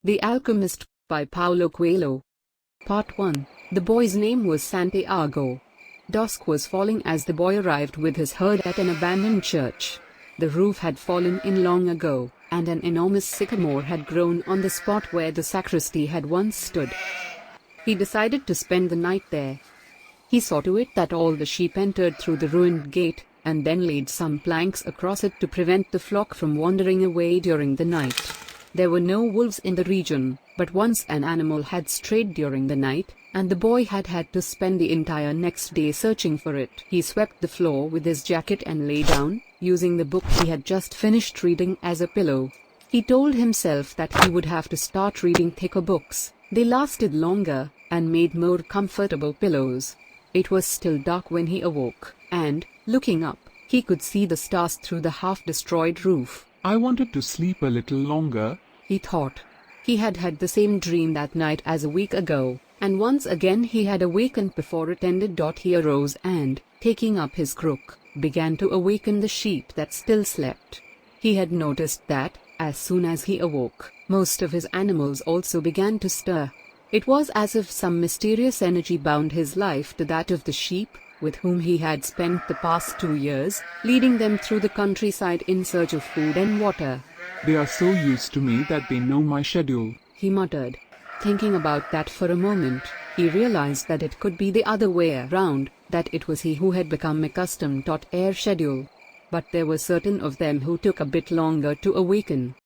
The Alchemist, by Paulo Coelho. Part 1. The boy's name was Santiago. Dusk was falling as the boy arrived with his herd at an abandoned church. The roof had fallen in long ago, and an enormous sycamore had grown on the spot where the sacristy had once stood. He decided to spend the night there. He saw to it that all the sheep entered through the ruined gate, and then laid some planks across it to prevent the flock from wandering away during the night. There were no wolves in the region, but once an animal had strayed during the night, and the boy had had to spend the entire next day searching for it. He swept the floor with his jacket and lay down, using the book he had just finished reading as a pillow. He told himself that he would have to start reading thicker books. They lasted longer, and made more comfortable pillows. It was still dark when he awoke, and, looking up, he could see the stars through the half-destroyed roof. I wanted to sleep a little longer, he thought. He had had the same dream that night as a week ago, and once again he had awakened before it ended. He arose and, taking up his crook, began to awaken the sheep that still slept. He had noticed that, as soon as he awoke, most of his animals also began to stir. It was as if some mysterious energy bound his life to that of the sheep, with whom he had spent the past 2 years, leading them through the countryside in search of food and water. They are so used to me that they know my schedule, he muttered. Thinking about that for a moment, he realized that it could be the other way around, that it was he who had become accustomed to their schedule. But there were certain of them who took a bit longer to awaken.